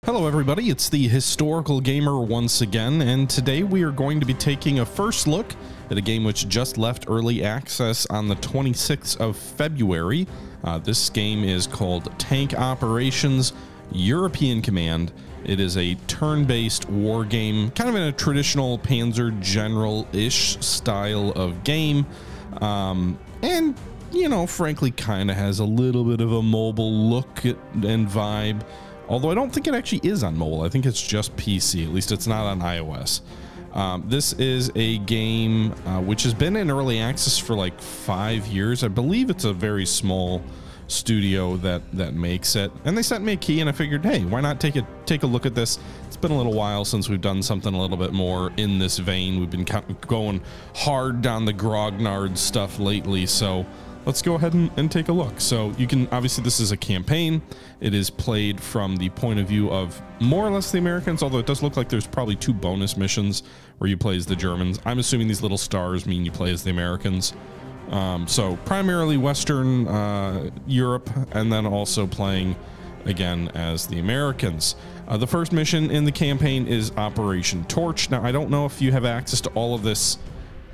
Hello everybody, it's the Historical Gamer once again, and today we are going to be taking a first look at a game which just left early access on the 26th of February. This game is called Tank Operations European Command. It is a turn-based war game, kind of in a traditional Panzer General-ish style of game, and, you know, frankly kind of has a little bit of a mobile look and vibe. Although I don't think it actually is on mobile. I think it's just PC. At least it's not on iOS. This is a game which has been in early access for like 5 years. I believe it's a very small studio that makes it. And they sent me a key, and I figured, hey, why not take a look at this? It's been a little while since we've done something a little bit more in this vein. We've been going hard down the grognard stuff lately, so let's go ahead and take a look. So you can, obviously this is a campaign. It is played from the point of view of more or less the Americans, although it does look like there's probably 2 bonus missions where you play as the Germans. I'm assuming these little stars mean you play as the Americans. So primarily Western Europe, and then also playing again as the Americans. The first mission in the campaign is Operation Torch. Now I don't know if you have access to all of this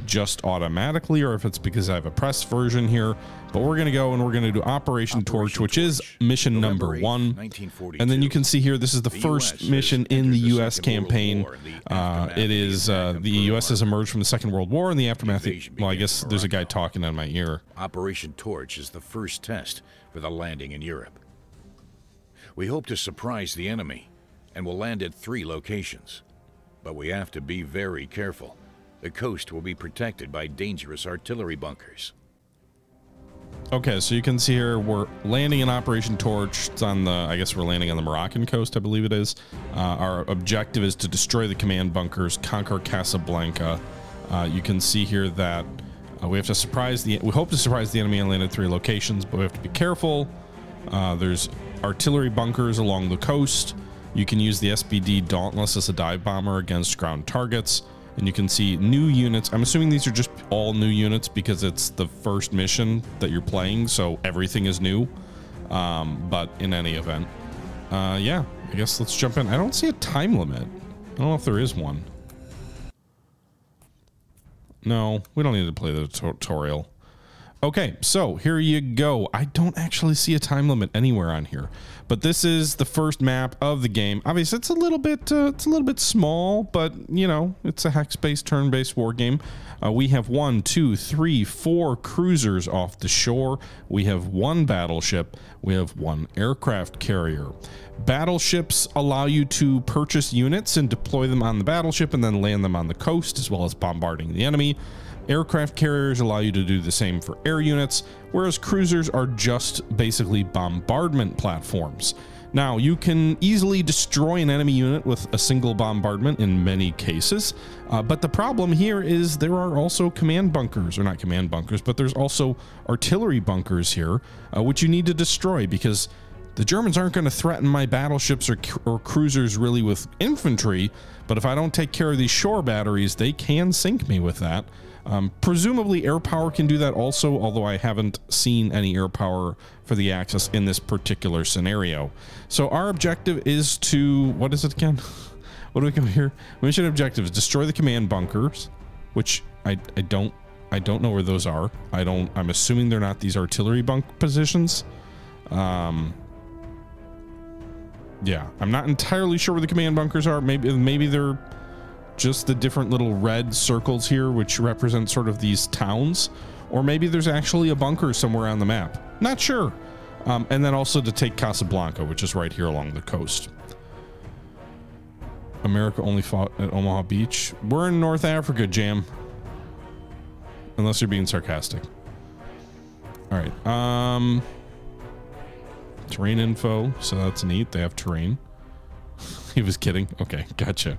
just automatically or if it's because I have a press version here, but we're going to go and we're going to do Operation Torch, which is mission number 1. And then you can see here, this is the first mission in the U.S. campaign. It is the U.S. has emerged from the Second World War in the aftermath. Well, I guess there's a guy talking in my ear. Operation Torch is the first test for the landing in Europe. We hope to surprise the enemy and will land at 3 locations, but we have to be very careful. The coast will be protected by dangerous artillery bunkers. Okay, so you can see here we're landing in Operation Torch. It's on the, I guess we're landing on the Moroccan coast, I believe it is. Our objective is to destroy the command bunkers, conquer Casablanca. You can see here that we have to surprise we hope to surprise the enemy and land at 3 locations, but we have to be careful. There's artillery bunkers along the coast. You can use the SBD Dauntless as a dive bomber against ground targets. And you can see new units. I'm assuming these are just all new units because it's the first mission that you're playing, so everything is new. But in any event, yeah, I guess let's jump in. I don't see a time limit. I don't know if there is one. No, we don't need to play the tutorial. Okay, so here you go. I don't actually see a time limit anywhere on here, but this is the first map of the game. Obviously, it's a little bit small, but you know, it's a hex-based, turn-based war game. We have 1, 2, 3, 4 cruisers off the shore. We have 1 battleship. We have 1 aircraft carrier. Battleships allow you to purchase units and deploy them on the battleship and then land them on the coast, as well as bombarding the enemy. Aircraft carriers allow you to do the same for air units, whereas cruisers are just basically bombardment platforms. Now, you can easily destroy an enemy unit with a single bombardment in many cases, but the problem here is there are also command bunkers, or not command bunkers, but there's also artillery bunkers here, which you need to destroy because the Germans aren't going to threaten my battleships or cruisers really with infantry, but if I don't take care of these shore batteries, they can sink me with that. Presumably air power can do that also, although I haven't seen any air power for the Axis in this particular scenario. So our objective is to, what is it again? What do we come here? Mission objective is destroy the command bunkers, which I don't know where those are. I'm assuming they're not these artillery bunk positions. Yeah, I'm not entirely sure where the command bunkers are. Maybe they're just the different little red circles here, which represent sort of these towns, or maybe there's actually a bunker somewhere on the map. Not sure. And then also to take Casablanca, which is right here along the coast. America only fought at Omaha Beach. We're in North Africa, Jam. Unless you're being sarcastic. All right. Terrain info. So that's neat. They have terrain. He was kidding. Okay, gotcha.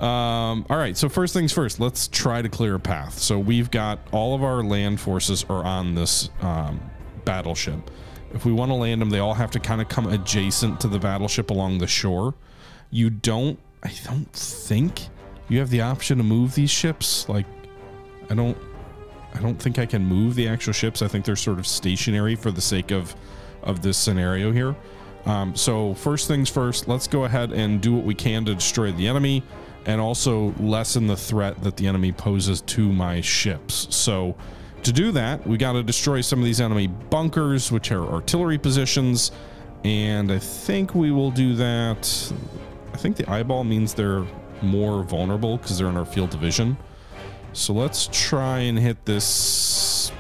All right, so first things first, let's try to clear a path. So we've got all of our land forces are on this battleship. If we want to land them, they all have to kind of come adjacent to the battleship along the shore. I don't think you have the option to move these ships. Like, I don't think I can move the actual ships. I think they're sort of stationary for the sake of this scenario here. So first things first, let's go ahead and do what we can to destroy the enemy and also lessen the threat that the enemy poses to my ships. So to do that, we got to destroy some of these enemy bunkers, which are artillery positions. And I think we will do that. I think the eyeball means they're more vulnerable because they're in our field of vision. So let's try and hit this.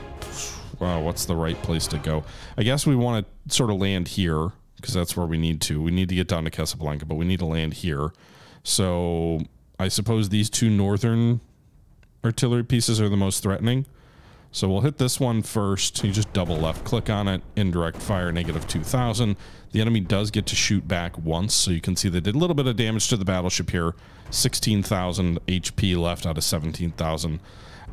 Wow, what's the right place to go? I guess we want to sort of land here because that's where we need to. We need to get down to Casablanca, but we need to land here. So I suppose these two northern artillery pieces are the most threatening. So we'll hit this one first. You just double left click on it, indirect fire, negative 2,000. The enemy does get to shoot back once, so you can see they did a little bit of damage to the battleship here. 16,000 HP left out of 17,000.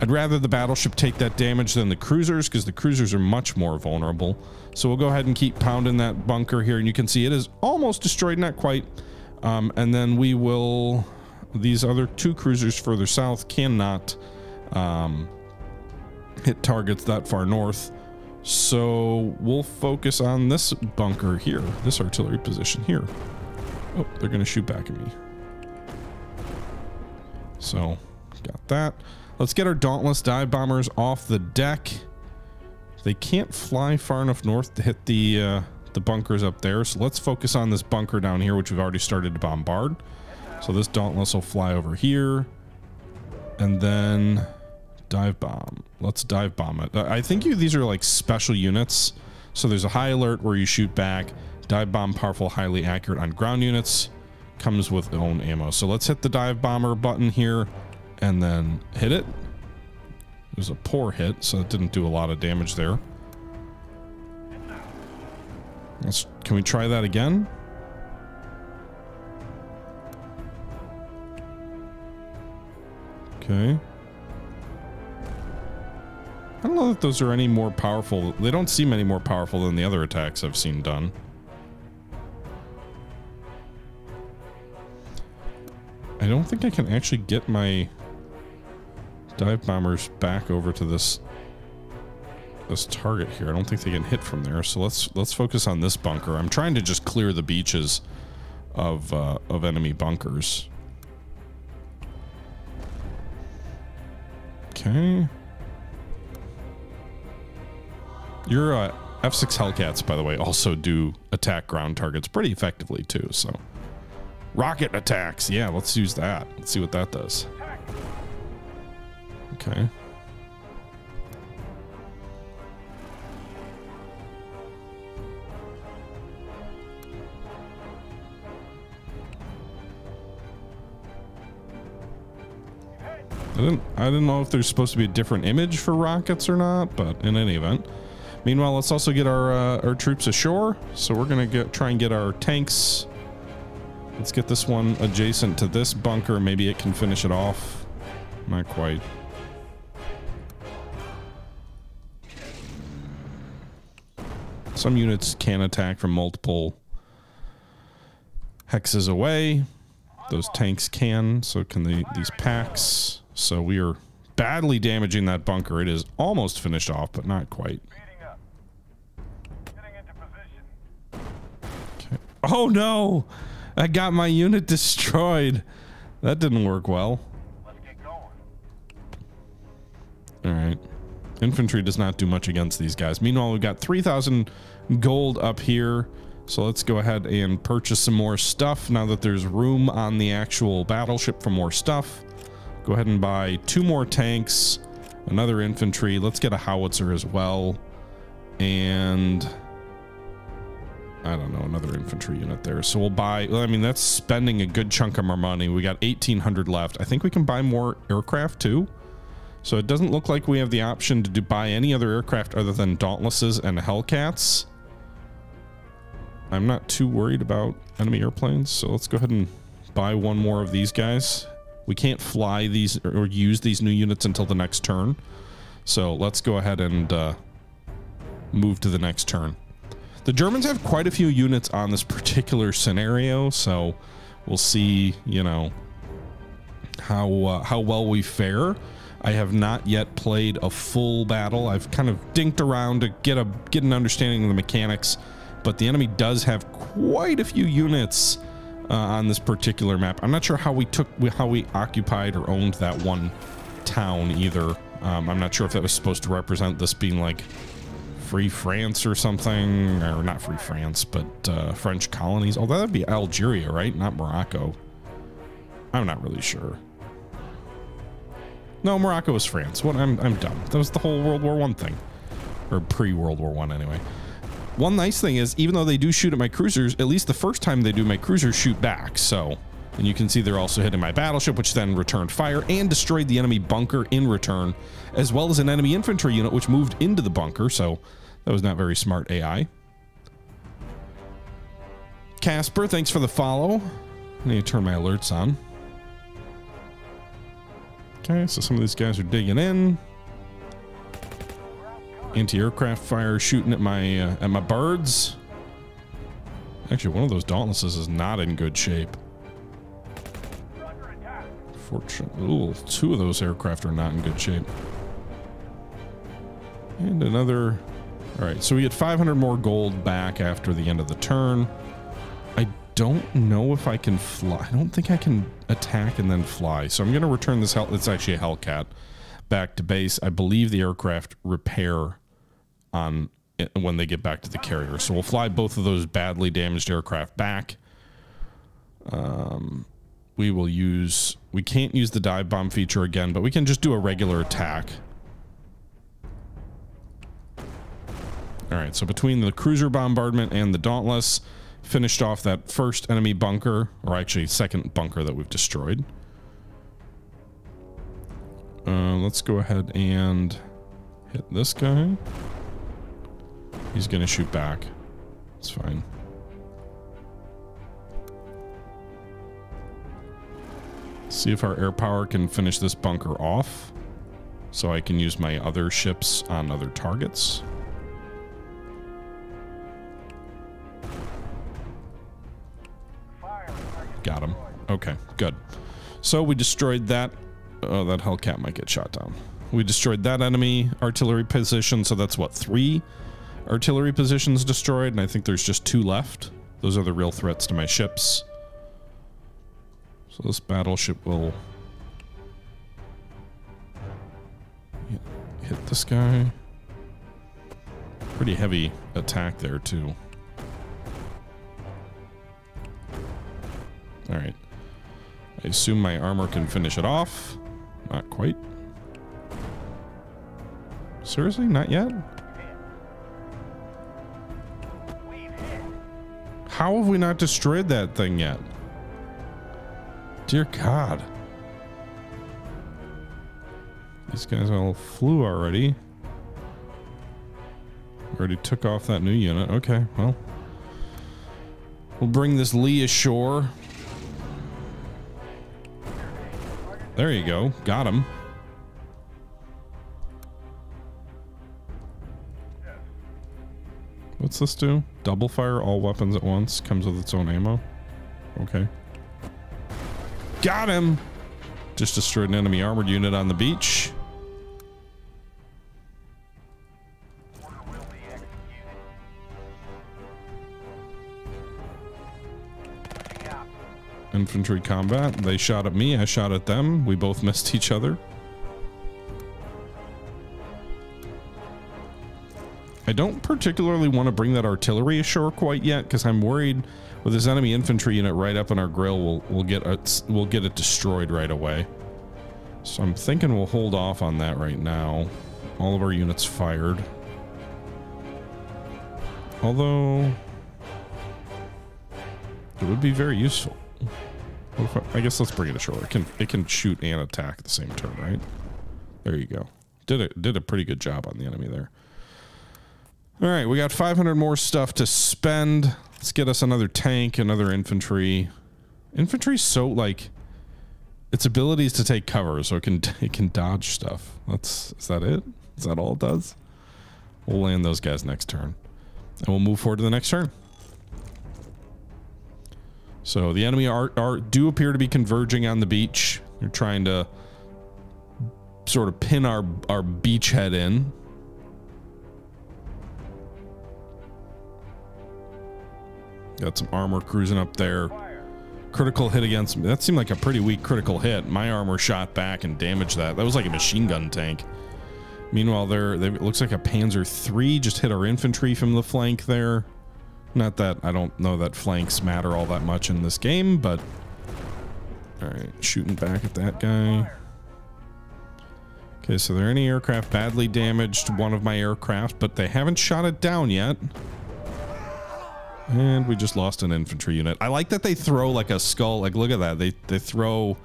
I'd rather the battleship take that damage than the cruisers, because the cruisers are much more vulnerable. So we'll go ahead and keep pounding that bunker here, and you can see it is almost destroyed, not quite. And then we will... These other two cruisers further south cannot... hit targets that far north, so we'll focus on this bunker here, this artillery position here. Oh, they're gonna shoot back at me. So got that. Let's get our dauntless dive bombers off the deck. They can't fly far enough north to hit the bunkers up there, so let's focus on this bunker down here, which we've already started to bombard. So this dauntless will fly over here, and then dive bomb. Let's dive bomb it. I think these are like special units. So there's a high alert where you shoot back. Dive bomb, powerful, highly accurate on ground units. Comes with its own ammo. So let's hit the dive bomber button here and then hit it. It was a poor hit, so it didn't do a lot of damage there. Can we try that again? Okay. I don't know that those are any more powerful. They don't seem any more powerful than the other attacks I've seen done. I don't think I can actually get my dive bombers back over to this target here. I don't think they can hit from there. So let's focus on this bunker. I'm trying to just clear the beaches of enemy bunkers. Okay. Your F6 Hellcats, by the way, also do attack ground targets pretty effectively too, so. Rocket attacks, yeah, let's use that. Let's see what that does. Okay. I didn't know if there's supposed to be a different image for rockets or not, but in any event. Meanwhile, let's also get our troops ashore. So we're gonna try and get our tanks. Let's get this one adjacent to this bunker. Maybe it can finish it off. Not quite. Some units can attack from multiple hexes away. Those tanks can, so can these packs. So we are badly damaging that bunker. It is almost finished off, but not quite. Okay. Oh no! I got my unit destroyed. That didn't work well. Alright. Infantry does not do much against these guys. Meanwhile, we've got 3,000 gold up here. So let's go ahead and purchase some more stuff now that there's room on the actual battleship for more stuff. Go ahead and buy 2 more tanks, another infantry. Let's get a howitzer as well. And I don't know, another infantry unit there. So we'll buy, I mean, that's spending a good chunk of our money. We got 1,800 left. I think we can buy more aircraft too. So it doesn't look like we have the option to buy any other aircraft other than Dauntlesses and Hellcats. I'm not too worried about enemy airplanes, so let's go ahead and buy one more of these guys. We can't fly these or use these new units until the next turn. So let's go ahead and move to the next turn. The Germans have quite a few units on this particular scenario, so we'll see, you know, how well we fare. I have not yet played a full battle. I've kind of dinked around to get an understanding of the mechanics but the enemy does have quite a few units on this particular map. I'm not sure how we occupied or owned that one town either. I'm not sure if that was supposed to represent this being like Free France or something, or not Free France, but French colonies. Oh, that'd be Algeria, right? Not Morocco. I'm not really sure. No, Morocco is France. What? I'm dumb. That was the whole World War I thing, or pre-World War I anyway. One nice thing is, even though they do shoot at my cruisers, at least the first time they do, my cruisers shoot back. So, and you can see they're also hitting my battleship, which then returned fire and destroyed the enemy bunker in return, as well as an enemy infantry unit, which moved into the bunker. So that was not very smart AI. Casper, thanks for the follow. I need to turn my alerts on. Okay, so some of these guys are digging in. Anti-aircraft fire shooting at my birds. Actually, one of those Dauntlesses is not in good shape. Fortunately, two of those aircraft are not in good shape. And another. All right, so we get 500 more gold back after the end of the turn. I don't know if I can fly. I don't think I can attack and then fly. So I'm going to return this it's actually a Hellcat back to base. I believe the aircraft repair on it when they get back to the carrier. So we'll fly both of those badly damaged aircraft back. We can't use the dive bomb feature again, but we can just do a regular attack. All right, so between the cruiser bombardment and the Dauntless, finished off that first enemy bunker, or actually second bunker that we've destroyed. Let's go ahead and hit this guy. He's gonna shoot back. It's fine. See if our air power can finish this bunker off, so I can use my other ships on other targets. Got him. Okay, good. So we destroyed that. Oh, that Hellcat might get shot down. We destroyed that enemy artillery position, so that's what, 3 artillery positions destroyed, and I think there's just 2 left. Those are the real threats to my ships. So this battleship will hit this guy. Pretty heavy attack there too. All right. I assume my armor can finish it off. Not quite. Seriously? Not yet? How have we not destroyed that thing yet? Dear God. These guys all flew already. Already took off that new unit. Okay, well. We'll bring this Lee ashore. There you go. Got him. What's this do? Double fire all weapons at once. Comes with its own ammo. Okay. Got him! Just destroyed an enemy armored unit on the beach. Infantry combat. They shot at me, I shot at them. We both missed each other. I don't particularly want to bring that artillery ashore quite yet, because I'm worried with this enemy infantry unit right up in our grill, we'll get it destroyed right away. So I'm thinking we'll hold off on that right now. All of our units fired. Although it would be very useful. I guess let's bring it ashore. It can shoot and attack at the same turn, right? There you go. Did a pretty good job on the enemy there. All right, we got 500 more stuff to spend. Let's get us another tank, another infantry. Infantry's so like its abilities to take cover, so it can dodge stuff. Is that it? Is that all it does? We'll land those guys next turn, and we'll move forward to the next turn. So the enemy do appear to be converging on the beach. They're trying to sort of pin our beachhead in. Got some armor cruising up there. Critical hit against me. That seemed like a pretty weak critical hit. My armor shot back and damaged that. That was like a machine gun tank. Meanwhile, it looks like a Panzer III just hit our infantry from the flank there. Not that I don't know that flanks matter all that much in this game, but all right, shooting back at that guy. Okay, so there are any aircraft badly damaged? One of my aircraft, but they haven't shot it down yet. And we just lost an infantry unit. I like that they throw like a skull. Like, look at that. They throw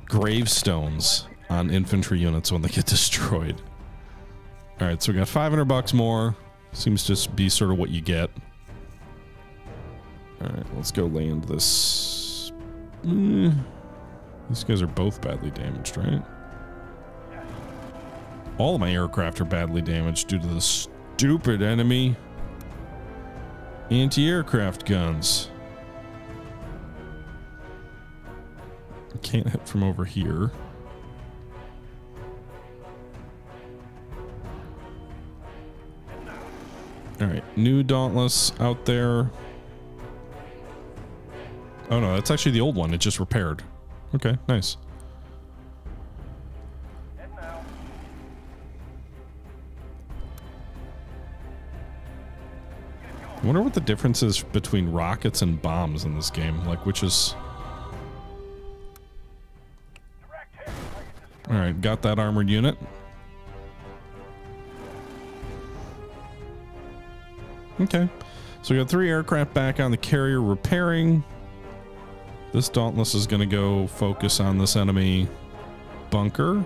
gravestones on infantry units when they get destroyed. All right, so we got $500 more. Seems to be sort of what you get. All right, let's go land this. These guys are both badly damaged, right? All of my aircraft are badly damaged due to the stupid enemy anti-aircraft guns. Can't hit from over here. All right, new Dauntless out there. Oh no, that's actually the old one. It just repaired. Okay, nice. I wonder what the difference is between rockets and bombs in this game. Like, which is... All right, got that armored unit. Okay, so we got 3 aircraft back on the carrier repairing. This Dauntless is going to go focus on this enemy bunker.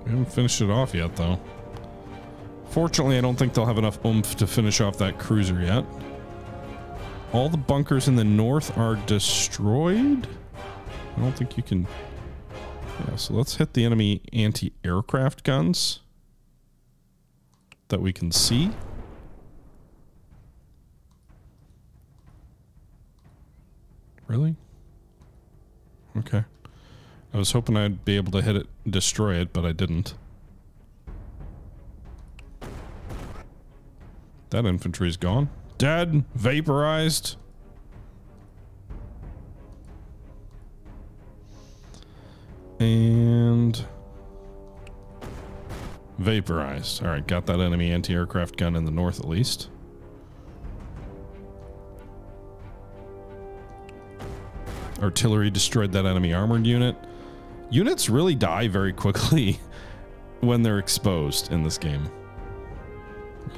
We haven't finished it off yet, though. Fortunately, I don't think they'll have enough oomph to finish off that cruiser yet. All the bunkers in the north are destroyed. I don't think you can... Yeah, so let's hit the enemy anti-aircraft guns that we can see. Really? Okay. I was hoping I'd be able to hit it and destroy it, but I didn't. That infantry's gone. Dead. Vaporized. And... vaporized. Alright, got that enemy anti-aircraft gun in the north at least. Artillery destroyed that enemy armored unit. Units really die very quickly when they're exposed in this game.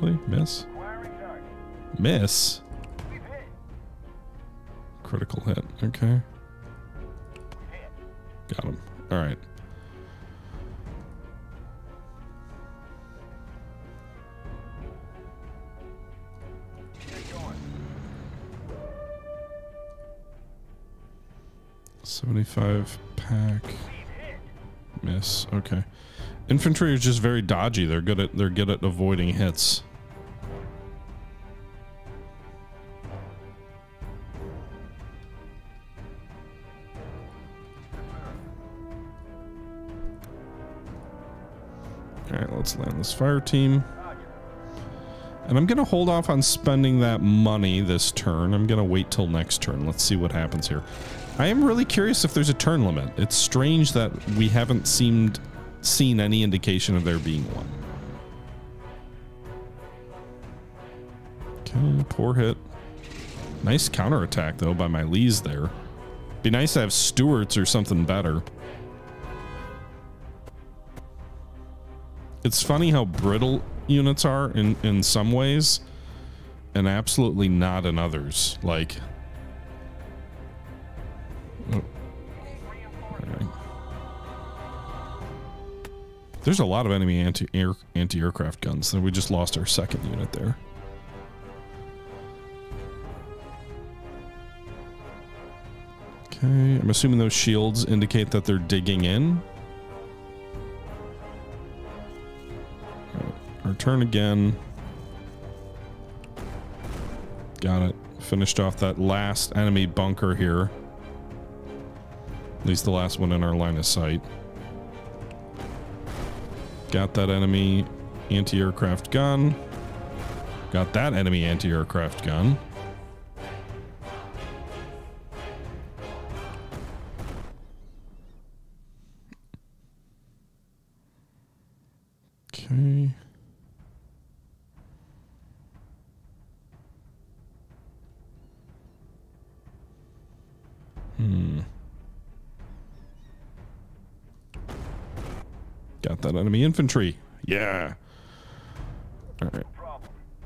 Really? Miss? Miss? Critical hit. Okay. Got him. Alright. $75 pack. Miss. Okay. Infantry is just very dodgy. They're good at avoiding hits. Alright, let's land this fire team. And I'm gonna hold off on spending that money this turn. I'm gonna wait till next turn. Let's see what happens here. I am really curious if there's a turn limit. It's strange that we haven't seen any indication of there being one. Okay, poor hit. Nice counterattack though by my Lees there. Be nice to have Stuarts or something better. It's funny how brittle units are in some ways and absolutely not in others. Like... Oh. Right. There's a lot of enemy anti-aircraft guns. Then we just lost our second unit there. Okay, I'm assuming those shields indicate that they're digging in. Right. Our turn again. Got it. Finished off that last enemy bunker here. least the last one in our line of sight. Got that enemy anti-aircraft gun. Got that enemy anti-aircraft gun. Okay. Got that enemy infantry. Yeah. All right.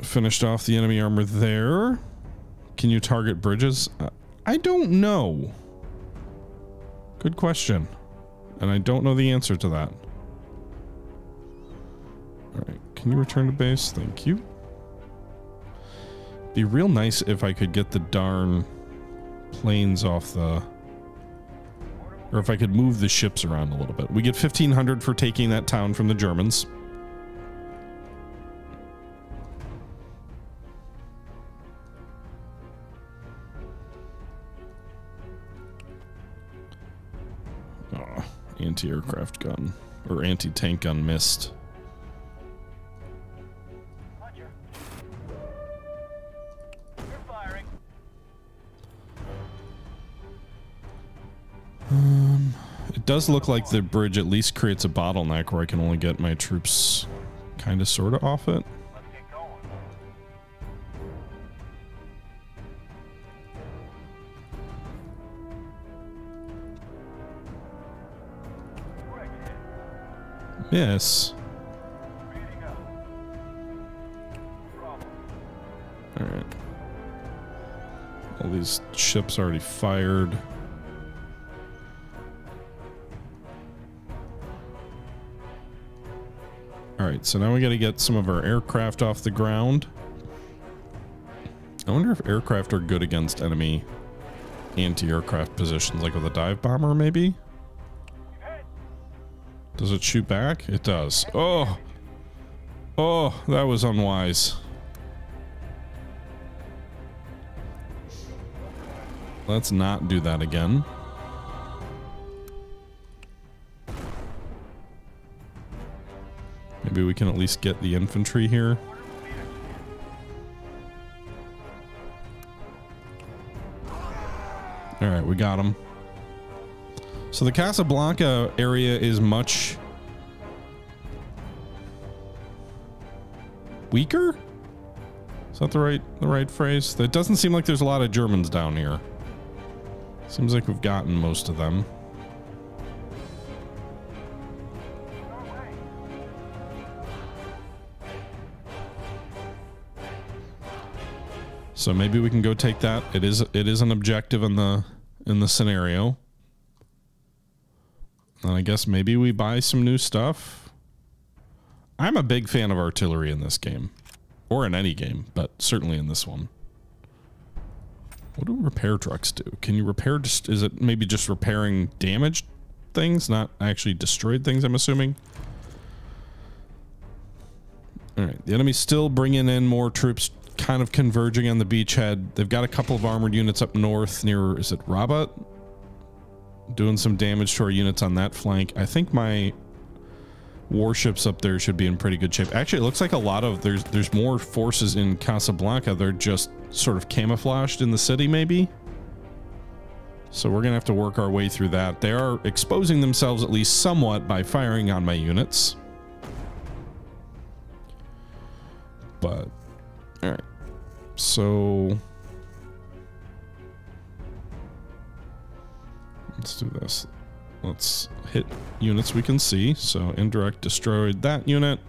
Finished off the enemy armor there. Can you target bridges? I don't know. Good question. And I don't know the answer to that. All right. Can you return to base? Thank you. Be real nice if I could get the darn planes off the... Or if I could move the ships around a little bit. We get 1,500 for taking that town from the Germans. Oh, anti-aircraft gun. Or anti-tank gun missed. It does look like the bridge at least creates a bottleneck where I can only get my troops kind of sort of off it. Let's get going. Yes. All right. All these ships already fired. Alright, so now we gotta get some of our aircraft off the ground. I wonder if aircraft are good against enemy anti-aircraft positions, like with a dive bomber, maybe? Does it shoot back? It does. Oh! Oh, that was unwise. Let's not do that again. Maybe we can at least get the infantry here. All right, we got them. So the Casablanca area is much weaker? Is that the right phrase? It doesn't seem like there's a lot of Germans down here. Seems like we've gotten most of them. So maybe we can go take that. It is an objective in the scenario. And I guess maybe we buy some new stuff. I'm a big fan of artillery in this game, or in any game, but certainly in this one. What do repair trucks do? Can you repair? Is it maybe just repairing damaged things, not actually destroyed things? I'm assuming. All right, the enemy's still bringing in more troops. Kind of converging on the beachhead. They've got a couple of armored units up north near, is it Rabat? Doing some damage to our units on that flank. I think my warships up there should be in pretty good shape. Actually, it looks like a lot of, there's more forces in Casablanca. They're just sort of camouflaged in the city, maybe? So we're gonna have to work our way through that. They are exposing themselves at least somewhat by firing on my units. But all right, so let's do this. Let's hit units we can see. So indirect destroyed that unit.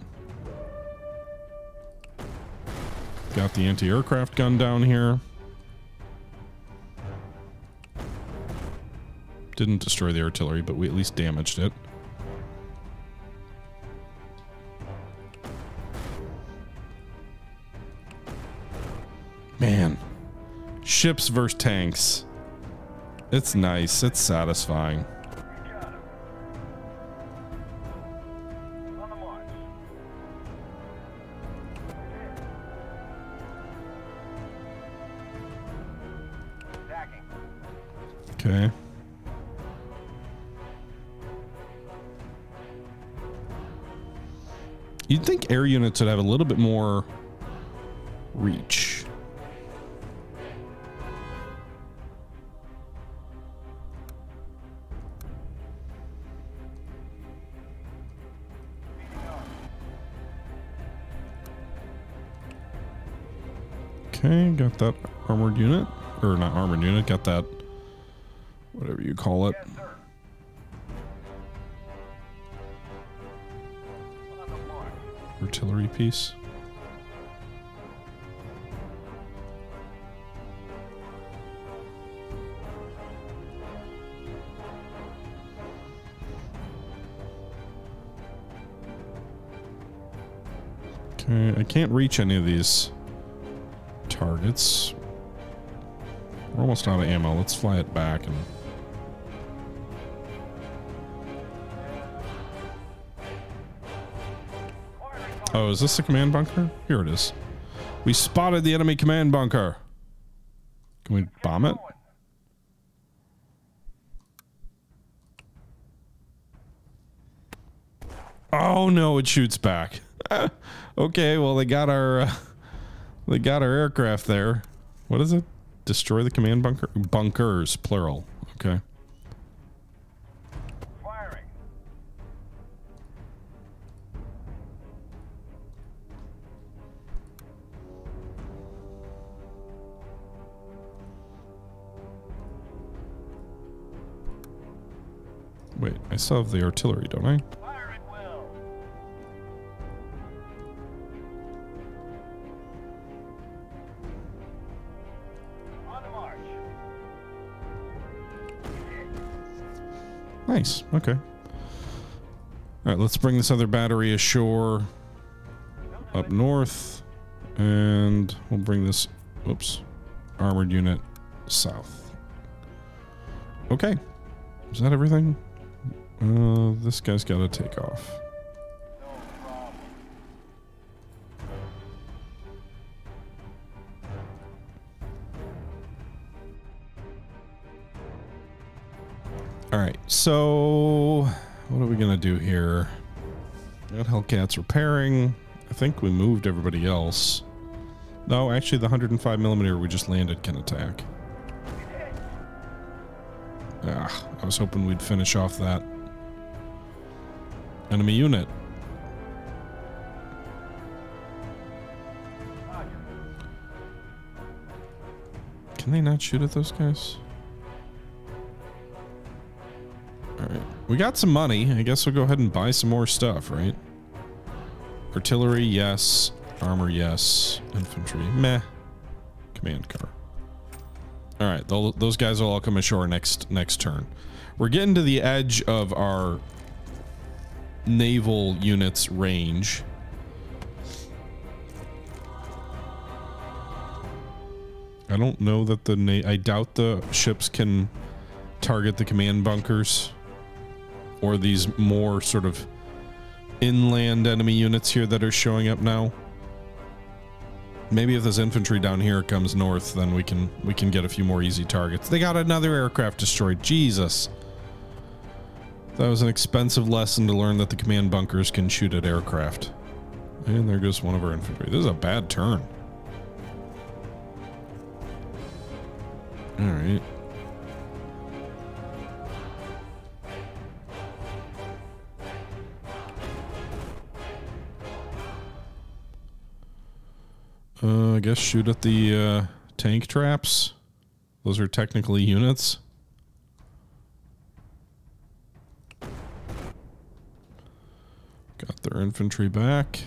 Got the anti-aircraft gun down here. Didn't destroy the artillery, but we at least damaged it. Man, ships versus tanks. It's nice. It's satisfying. Okay. You'd think air units would have a little bit more reach. Okay, got that armored unit. Or not armored unit, got that, whatever you call it. Artillery piece. Okay, I can't reach any of these targets. We're almost out of ammo. Let's fly it back and... Oh, is this the command bunker? Here it is. We spotted the enemy command bunker. Can we bomb it? Oh no, it shoots back. Okay, well they got our aircraft there. What is it? Destroy the command bunker? Bunkers, plural. Okay. Firing. Wait, I still have the artillery, don't I? Fire at will. On the march. Nice. Okay. All right, let's bring this other battery ashore up north, and we'll bring this, whoops, armored unit south. Okay. Is that everything? This guy's got to take off. No problem. All right, so what are we gonna do here? Got Hellcats repairing. I think we moved everybody else. No, actually, the 105mm we just landed can attack. Ah, I was hoping we'd finish off that enemy unit. Can they not shoot at those guys? Alright. We got some money. I guess we'll go ahead and buy some more stuff, right? Artillery, yes. Armor, yes. Infantry, meh. Command car. Alright, those guys will all come ashore next turn. We're getting to the edge of our naval units range. I don't know that I doubt the ships can target the command bunkers or these more sort of inland enemy units here that are showing up now. Maybe if this infantry down here comes north, then we can get a few more easy targets. They got another aircraft destroyed. Jesus. That was an expensive lesson to learn that the command bunkers can shoot at aircraft. And there goes one of our infantry. This is a bad turn. All right. I guess shoot at the tank traps. Those are technically units. Got their infantry back.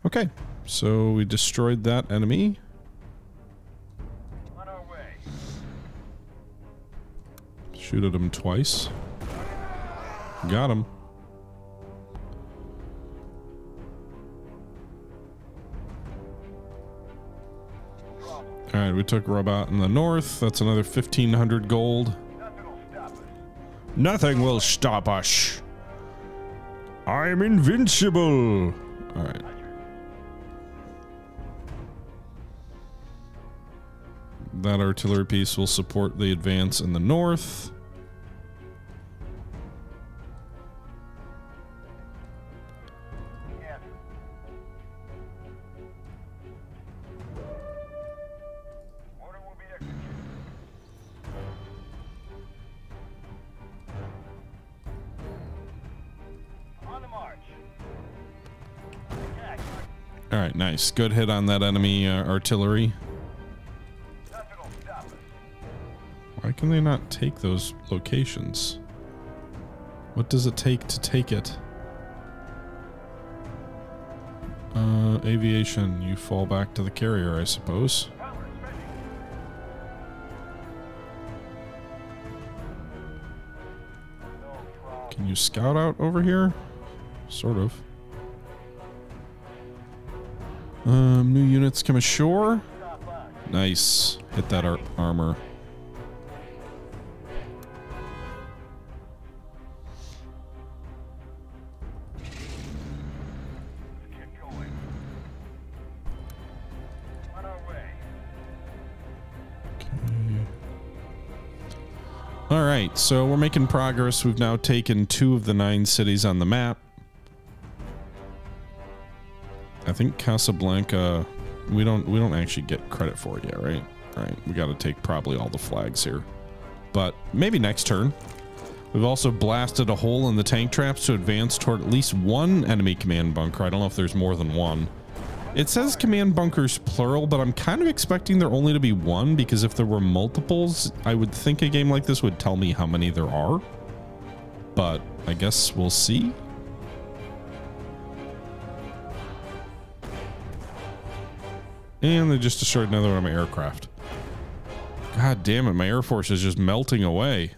Okay, so we destroyed that enemy. On our way. Shoot at him twice. Got him. Alright, we took Robot in the north. That's another 1,500 gold. Nothing will stop us. Nothing will stop us. I'm invincible. Alright. That artillery piece will support the advance in the north. All right, nice. Good hit on that enemy artillery. Nothing will stop us. Why can they not take those locations? What does it take to take it? Aviation, you fall back to the carrier, I suppose. Power spending. No problem. Can you scout out over here? Sort of. New units come ashore. Stop us. Nice. Hit that armor. Keep going. On our way. All right, so we're making progress. We've now taken 2 of the 9 cities on the map. I think Casablanca, we don't actually get credit for it yet, right? All right, we got to take probably all the flags here, but maybe next turn. We've also blasted a hole in the tank traps to advance toward at least 1 enemy command bunker. I don't know if there's more than 1. It says command bunkers plural, but I'm kind of expecting there only to be 1, because if there were multiples, I would think a game like this would tell me how many there are. But I guess we'll see. And they just destroyed another one of my aircraft. God damn it, my Air Force is just melting away.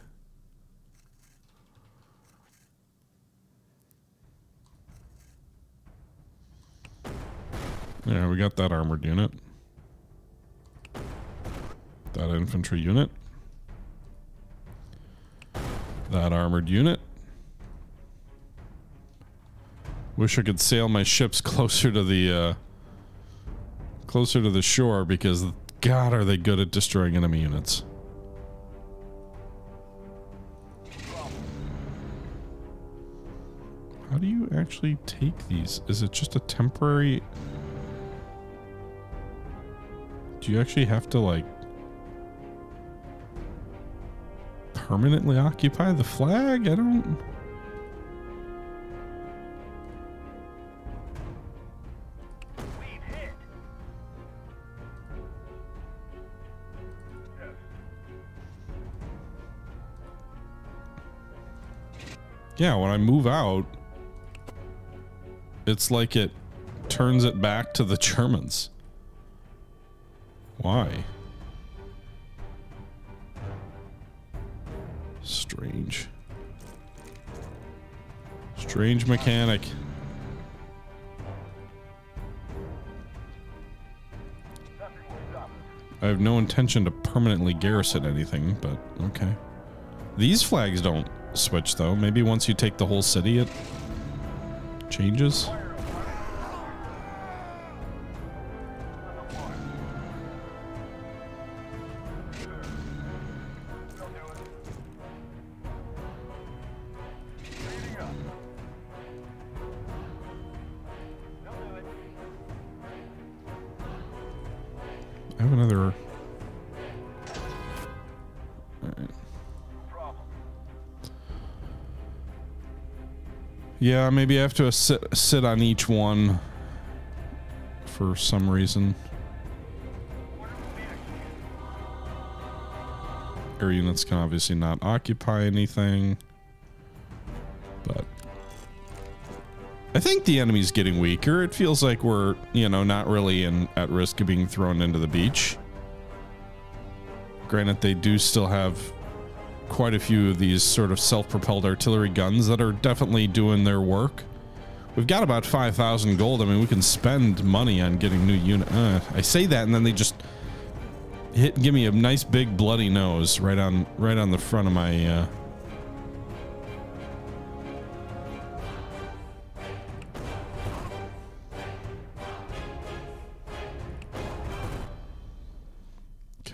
Yeah, we got that armored unit. That infantry unit. That armored unit. Wish I could sail my ships closer to the shore, because God, are they good at destroying enemy units. How do you actually take these? Is it just a temporary? Do you actually have to, like, permanently occupy the flag? I don't... We've hit. Yes. Yeah, when I move out, it's like it turns it back to the Germans. Why? Strange. Strange mechanic. Nothing will stop us. I have no intention to permanently garrison anything, but okay. These flags don't switch, though. Maybe once you take the whole city, it changes. I have another... Alright. Yeah, maybe I have to sit on each one for some reason. Air units can obviously not occupy anything, but I think the enemy's getting weaker. It feels like we're, you know, not really at risk of being thrown into the beach. Granted, they do still have quite a few of these sort of self-propelled artillery guns that are definitely doing their work. We've got about 5,000 gold. I mean, we can spend money on getting new unit. I say that, and then they just give me a nice big bloody nose right on the front of my.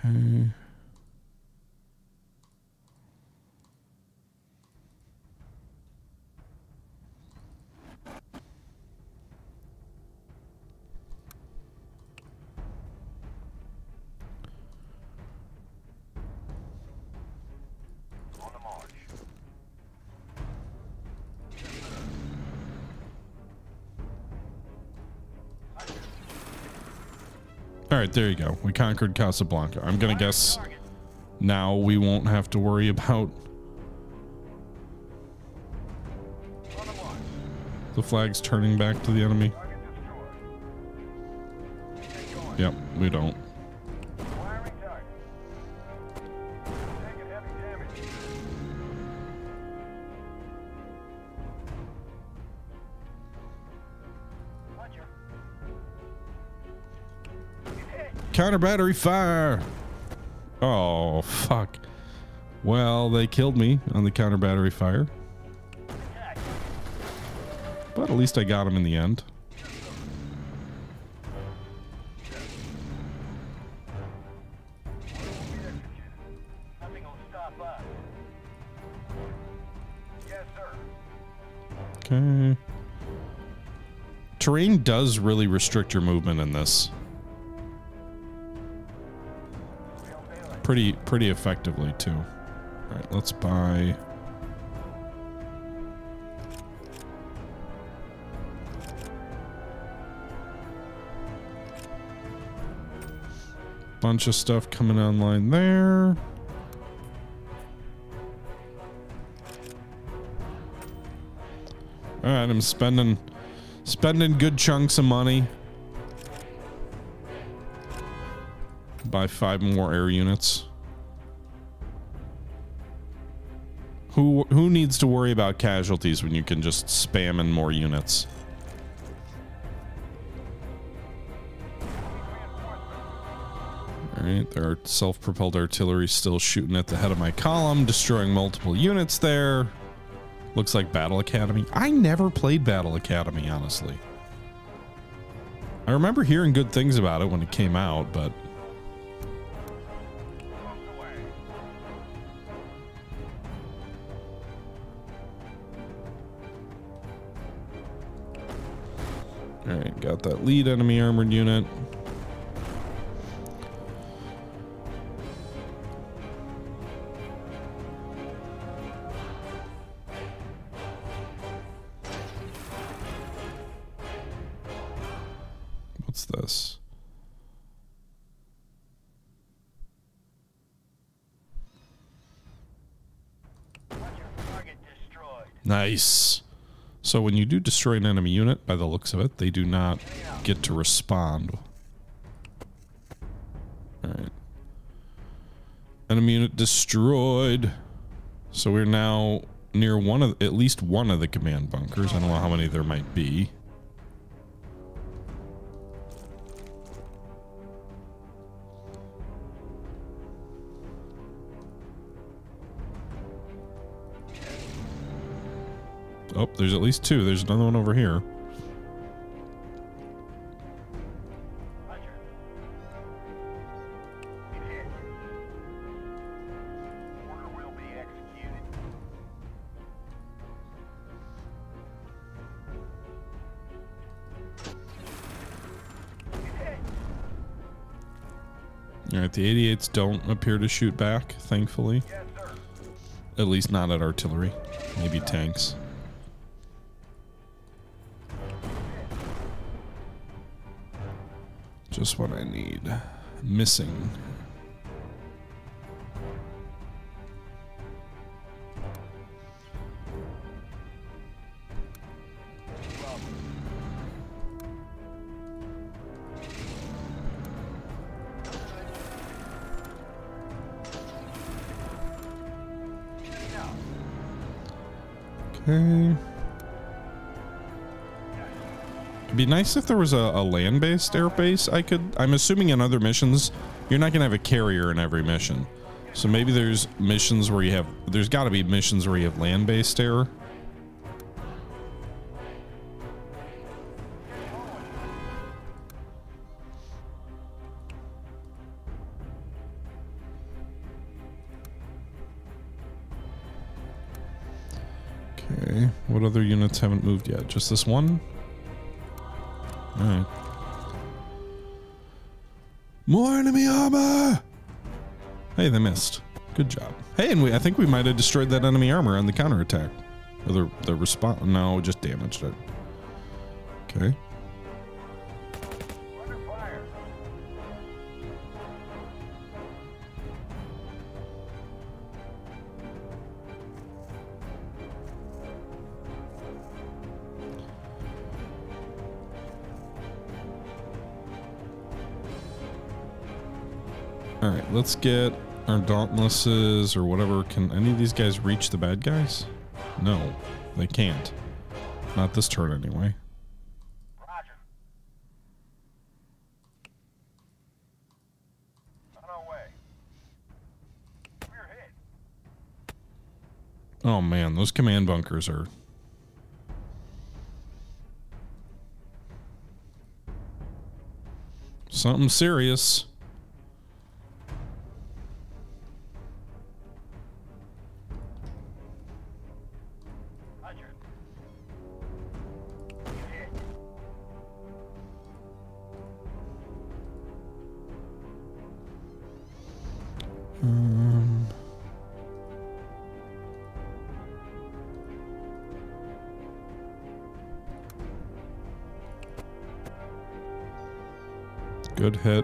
Okay. On the march. All right, there you go. We conquered Casablanca. I'm gonna guess now we won't have to worry about the flags turning back to the enemy. Yep, we don't. Counter battery fire. Oh, fuck. Well, they killed me on the counter battery fire. But at least I got him in the end. Okay. Terrain does really restrict your movement in this. Pretty effectively too. All right, let's buy. Bunch of stuff coming online there. All right, I'm spending good chunks of money. Buy 5 more air units. Who needs to worry about casualties when you can just spam in more units? All right, there are self-propelled artillery still shooting at the head of my column, destroying multiple units there. Looks like Battle Academy. I never played Battle Academy, honestly. I remember hearing good things about it when it came out, but all right, got that lead enemy armored unit. What's this? Nice. So when you do destroy an enemy unit, by the looks of it, they do not get to respond. Alright. Enemy unit destroyed. So we're now near at least one of the command bunkers. I don't know how many there might be. Oh, there's at least 2. There's another one over here. Alright, the 88s don't appear to shoot back, thankfully. At least not at artillery. Maybe tanks. Just what I need. Missing. Okay. It'd be nice if there was a land-based airbase. I'm assuming in other missions, you're not gonna have a carrier in every mission. So maybe there's missions where there's gotta be missions where you have land-based air. Okay, what other units haven't moved yet? Just this one? Alright. More enemy armor! Hey, they missed. Good job. Hey, and I think we might have destroyed that enemy armor on the counterattack. Or the response. No, just damaged it. Okay. All right, let's get our dauntlesses or whatever. Can any of these guys reach the bad guys? No, they can't. Not this turn anyway. Roger. On our way. We're hit. Oh man, those command bunkers are... something serious. Roger. We're hit. Good hit.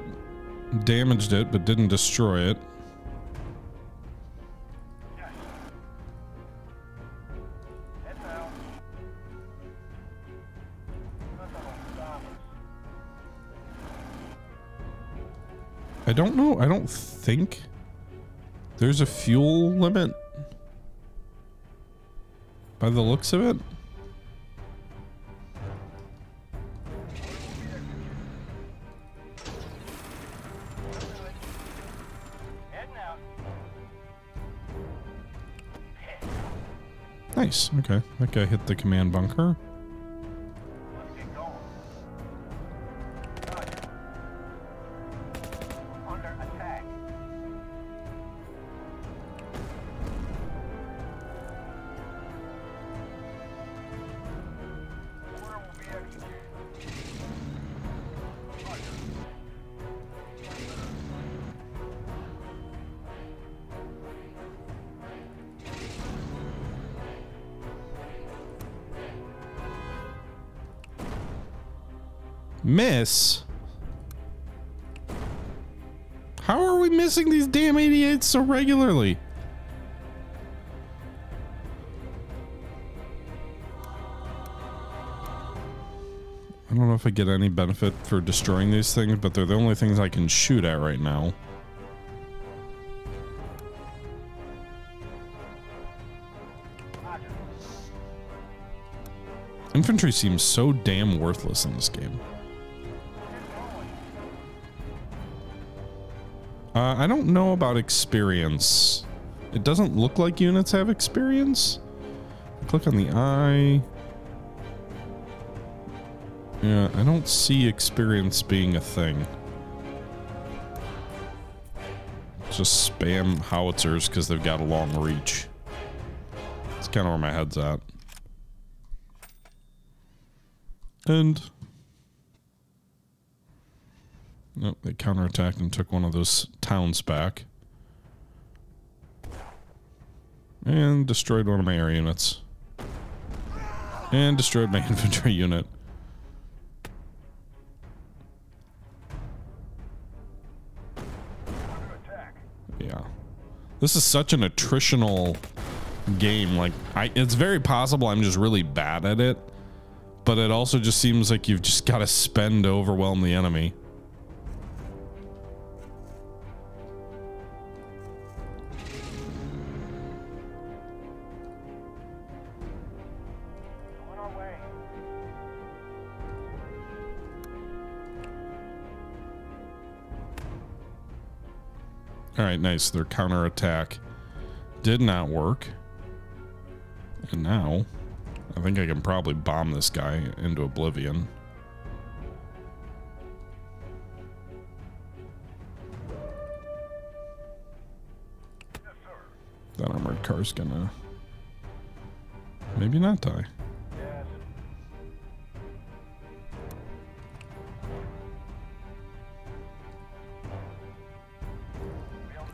Damaged it, but didn't destroy it. Yes. Head down. Nothing will stop us. I don't know. I don't think there's a fuel limit by the looks of it. Heading out. Nice. Okay. That guy hit the command bunker. Let's get going. Roger. We're under attack. Order will be executed. Roger. Miss? How are we missing these damn 88s so regularly? I don't know if I get any benefit for destroying these things, but they're the only things I can shoot at right now. Roger. Infantry seems so damn worthless in this game. I don't know about experience. It doesn't look like units have experience. Click on the eye. Yeah, I don't see experience being a thing. Just spam howitzers because they've got a long reach. That's kind of where my head's at. And... nope, they counterattacked and took one of those towns back. And destroyed one of my air units. And destroyed my infantry unit. Under attack. Yeah. This is such an attritional game. Like, it's very possible I'm just really bad at it. But it also just seems like you've just got to spend to overwhelm the enemy. On our way. Alright, nice. Their counterattack did not work. And now, I think I can probably bomb this guy into oblivion. Yes, sir. That armored car's gonna maybe not die. Yes.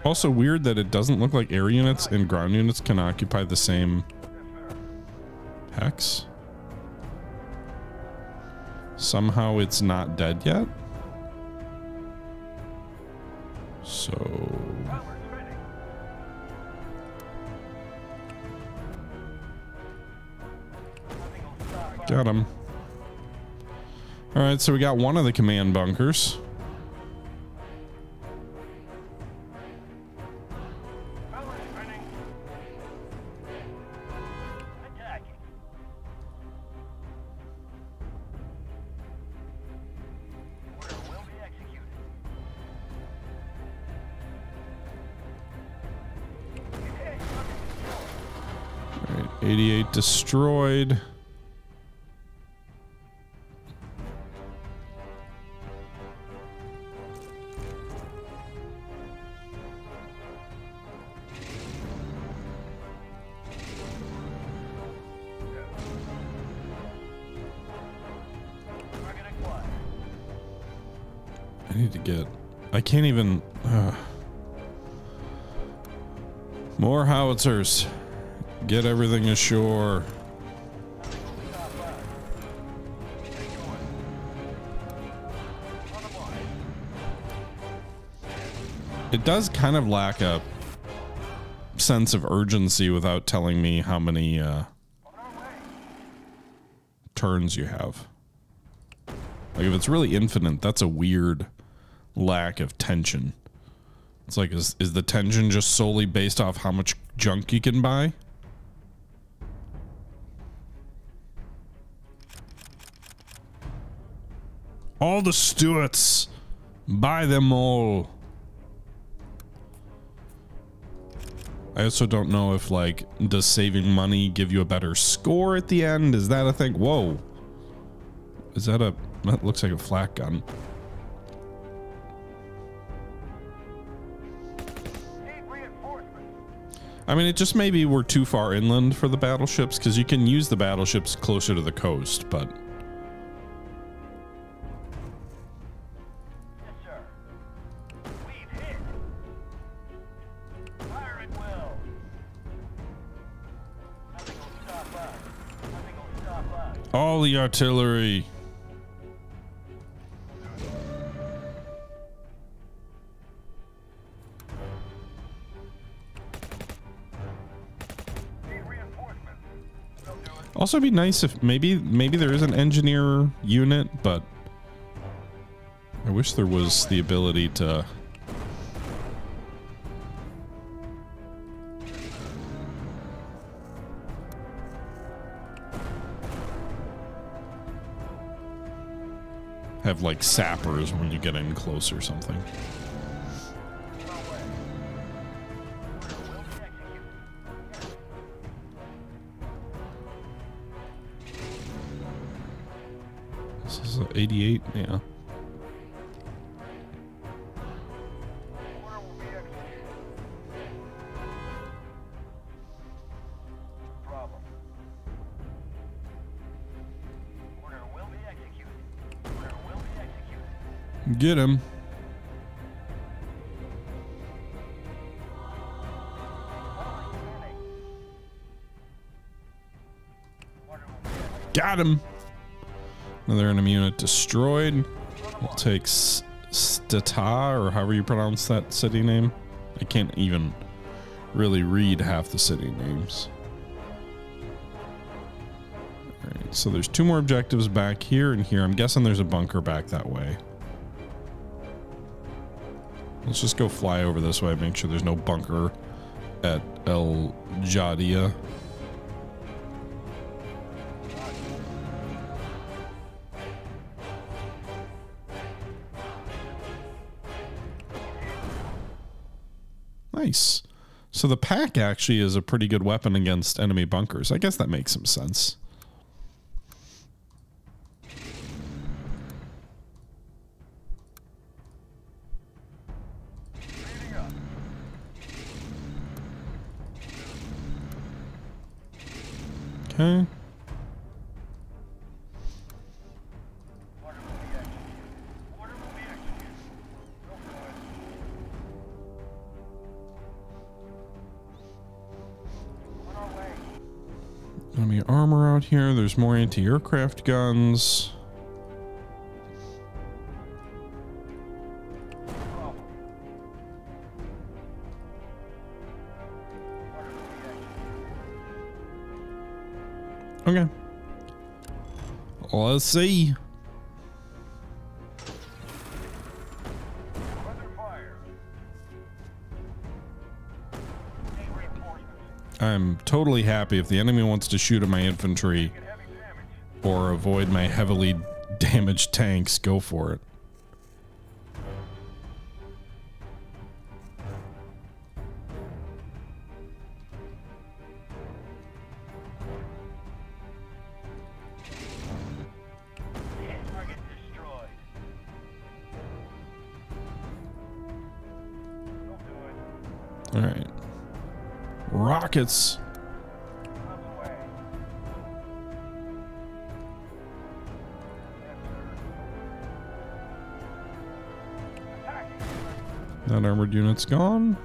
Also weird that it doesn't look like air units and ground units can occupy the same hex. Somehow it's not dead yet. So Power spinning. Nothing will stop us. got him. All right, so we got one of the command bunkers. 88 destroyed. I need to get... I can't even... More howitzers. Get everything ashore. It does kind of lack a sense of urgency without telling me how many turns you have. Like if it's really infinite, that's a weird lack of tension. It's like, is the tension just solely based off how much junk you can buy? All the Stuarts! Buy them all! I also don't know if, like, does saving money give you a better score at the end? Is that a thing? Whoa. Is that a... That looks like a flak gun. I mean, it just maybe we're too far inland for the battleships, because you can use the battleships closer to the coast, but... Yes, sir. We've hit. Fire at will. Nothing will stop us. Nothing will stop us. All the artillery. Also, it'd be nice if maybe there is an engineer unit, but I wish there was the ability to have like sappers when you get in close or something. This is 88, yeah. Get him. Got him. Another enemy unit destroyed. We'll take Stata, or however you pronounce that city name. I can't even really read half the city names. Alright, so there's two more objectives back here and here. I'm guessing there's a bunker back that way. Let's just go fly over this way, make sure there's no bunker at El Jadia. Nice. So the pack actually is a pretty good weapon against enemy bunkers. I guess that makes some sense. Okay. Enemy armor out here. There's more anti-aircraft guns. Okay. Let's see. I'm totally happy if the enemy wants to shoot at my infantry or avoid my heavily damaged tanks, go for it. All right. Rockets. On the way. Yes, sir. Attacking. That armored unit's gone.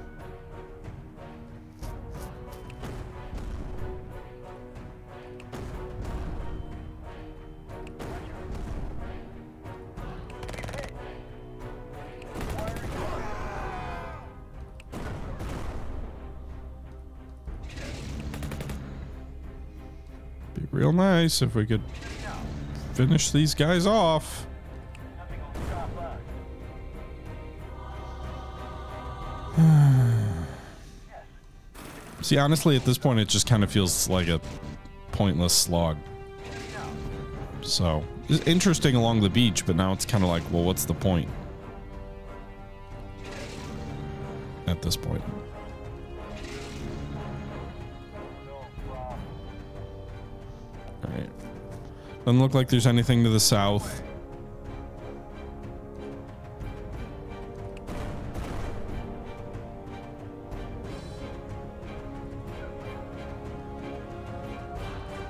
Be real nice if we could finish these guys off. Nothing will stop us. See, honestly, at this point, it just kind of feels like a pointless slog. So, it's interesting along the beach, but now it's kind of like, well, what's the point? At this point. Alright. Doesn't look like there's anything to the south.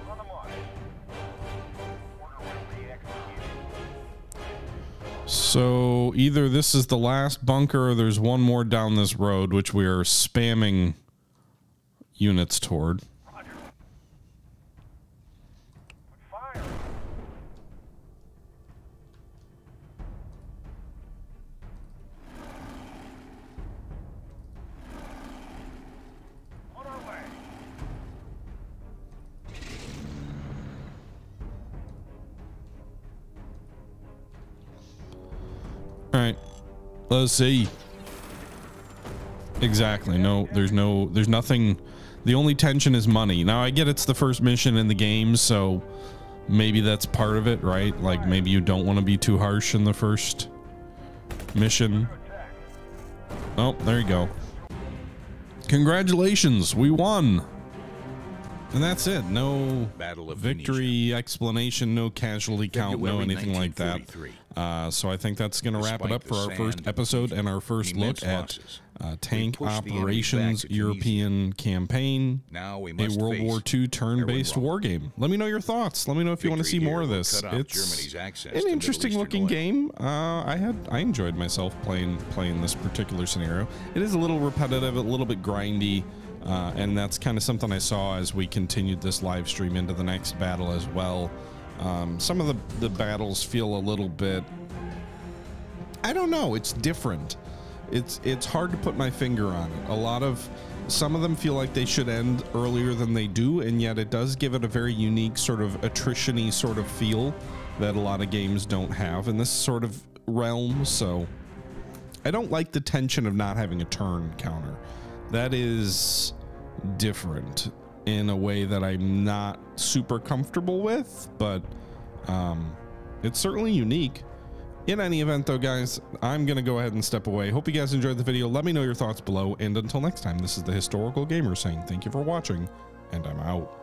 On the march. Order will be executed. So either this is the last bunker or there's one more down this road, which we are spamming units toward. Roger. Fire. On our way. All right, let's see. Exactly. No, there's nothing. The only tension is money. Now I get it's the first mission in the game, so maybe that's part of it, right? Like maybe you don't want to be too harsh in the first mission. Oh, there you go. Congratulations, we won. And that's it. No Battle of victory explanation, no casualty count, no February anything like that. 1943. So I think that's going to wrap it Despite up for the our first sand episode and our first immense look at losses, tank pushed the enemy operations back to Tunisia. European campaign, Now we a must World face War II turn-based Erwin war game. Let me know your thoughts. Let me know if you want to see Victory more here of will this. cut off It's Germany's access an to interesting Middle looking Eastern oil. game. I enjoyed myself playing this particular scenario. It is a little repetitive, a little bit grindy. And that's kind of something I saw as we continued this live stream into the next battle as well. Some of the battles feel a little bit, I don't know, it's different. It's hard to put my finger on it. Some of them feel like they should end earlier than they do, and yet it does give it a very unique sort of attrition-y sort of feel that a lot of games don't have in this sort of realm. So I don't like the tension of not having a turn counter. That is different in a way that I'm not super comfortable with, but it's certainly unique. In any event, though, guys, I'm going to go ahead and step away. Hope you guys enjoyed the video. Let me know your thoughts below. And until next time, this is the Historical Gamer saying thank you for watching, and I'm out.